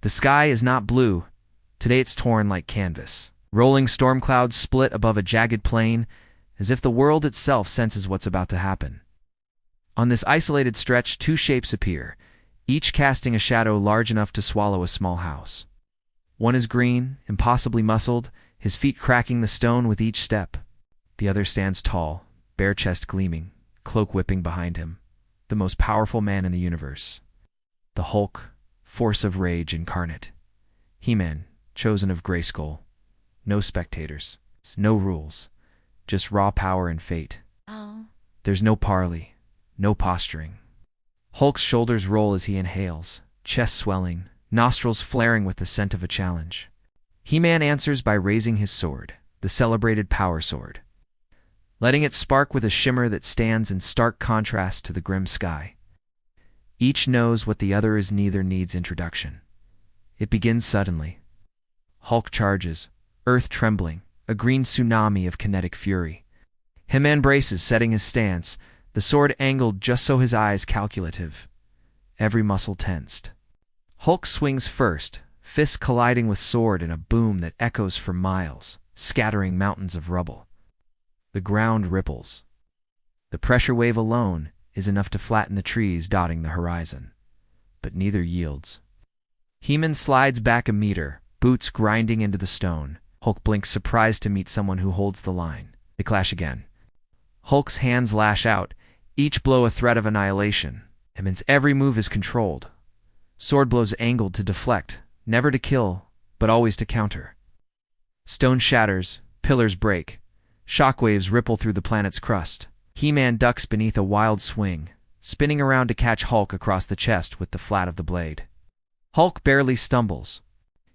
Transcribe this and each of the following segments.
The sky is not blue. Today it's torn like canvas. Rolling storm clouds split above a jagged plain, as if the world itself senses what's about to happen. On this isolated stretch, two shapes appear, each casting a shadow large enough to swallow a small house. One is green, impossibly muscled, his feet cracking the stone with each step. The other stands tall, bare chest gleaming, cloak whipping behind him, the most powerful man in the universe. The Hulk, force of rage incarnate. He-Man, chosen of Grayskull. No spectators, no rules, just raw power and fate. Oh. There's no parley, no posturing. Hulk's shoulders roll as he inhales, chest swelling, nostrils flaring with the scent of a challenge. He-Man answers by raising his sword, the celebrated power sword, letting it spark with a shimmer that stands in stark contrast to the grim sky. Each knows what the other is, neither needs introduction. It begins suddenly. Hulk charges, earth trembling, a green tsunami of kinetic fury. He-Man braces, setting his stance, the sword angled just so his eyes calculative, every muscle tensed. Hulk swings first, fists colliding with sword in a boom that echoes for miles, scattering mountains of rubble. The ground ripples. The pressure wave alone is enough to flatten the trees dotting the horizon. But neither yields. He-Man slides back a meter, boots grinding into the stone. Hulk blinks, surprised to meet someone who holds the line. They clash again. Hulk's hands lash out, each blow a threat of annihilation. He-Man's every move is controlled. Sword blows angled to deflect, never to kill, but always to counter. Stone shatters, pillars break, shockwaves ripple through the planet's crust. He-Man ducks beneath a wild swing, spinning around to catch Hulk across the chest with the flat of the blade. Hulk barely stumbles.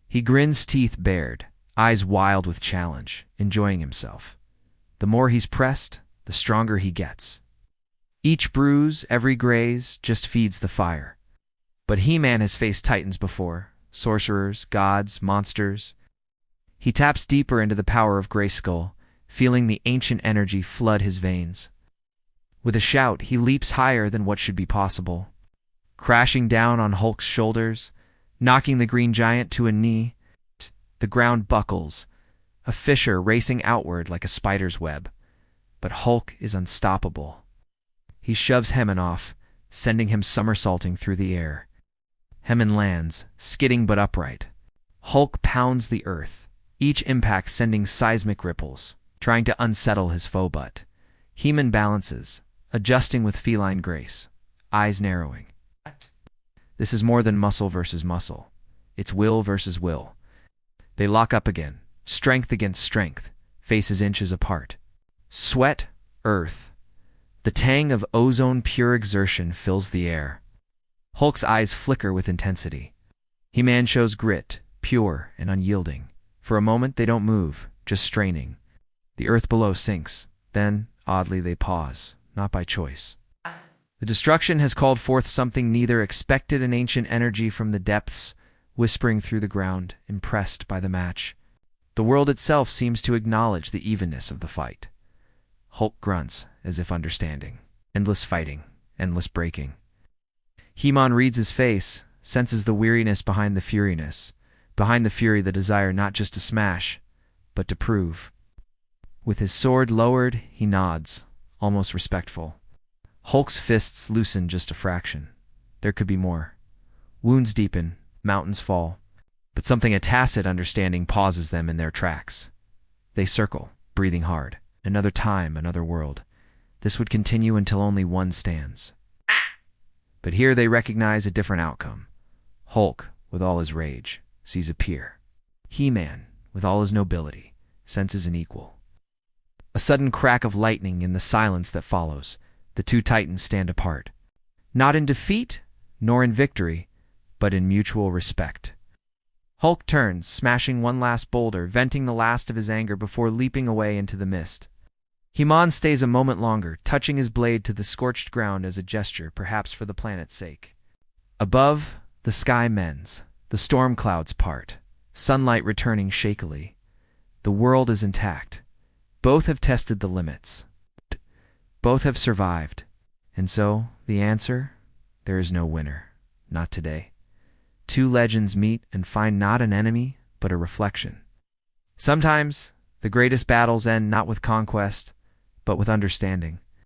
He grins, teeth bared, eyes wild with challenge, enjoying himself. The more he's pressed, the stronger he gets. Each bruise, every graze, just feeds the fire. But He-Man has faced titans before, sorcerers, gods, monsters. He taps deeper into the power of Grayskull, feeling the ancient energy flood his veins. With a shout, he leaps higher than what should be possible, crashing down on Hulk's shoulders, knocking the green giant to a knee. The ground buckles, a fissure racing outward like a spider's web. But Hulk is unstoppable. He shoves He-Man off, sending him somersaulting through the air. He-Man lands, skidding but upright. Hulk pounds the earth, each impact sending seismic ripples, trying to unsettle his foe, but He-Man balances, adjusting with feline grace, eyes narrowing. This is more than muscle versus muscle. It's will versus will. They lock up again, strength against strength, faces inches apart. Sweat, earth. The tang of ozone pure exertion fills the air. Hulk's eyes flicker with intensity. He-Man shows grit, pure and unyielding. For a moment they don't move, just straining. The earth below sinks. Then, oddly, they pause, not by choice. The destruction has called forth something neither expected, an ancient energy from the depths, whispering through the ground, impressed by the match. The world itself seems to acknowledge the evenness of the fight. Hulk grunts, as if understanding. Endless fighting, endless breaking. He-Man reads his face, senses the weariness behind the furiness. Behind the fury, the desire not just to smash, but to prove. With his sword lowered, he nods, almost respectful. Hulk's fists loosen just a fraction. There could be more. Wounds deepen, mountains fall. But something, a tacit understanding, pauses them in their tracks. They circle, breathing hard. Another time, another world. This would continue until only one stands. But here they recognize a different outcome. Hulk, with all his rage, sees a peer. He-Man, with all his nobility, senses an equal. A sudden crack of lightning in the silence that follows. The two titans stand apart. Not in defeat, nor in victory, but in mutual respect. Hulk turns, smashing one last boulder, venting the last of his anger before leaping away into the mist. He-Man stays a moment longer, touching his blade to the scorched ground as a gesture, perhaps for the planet's sake. Above, the sky mends. The storm clouds part, sunlight returning shakily. The world is intact. Both have tested the limits. Both have survived. And so, the answer? There is no winner. Not today. two legends meet and find not an enemy, but a reflection. Sometimes, the greatest battles end not with conquest, but with understanding.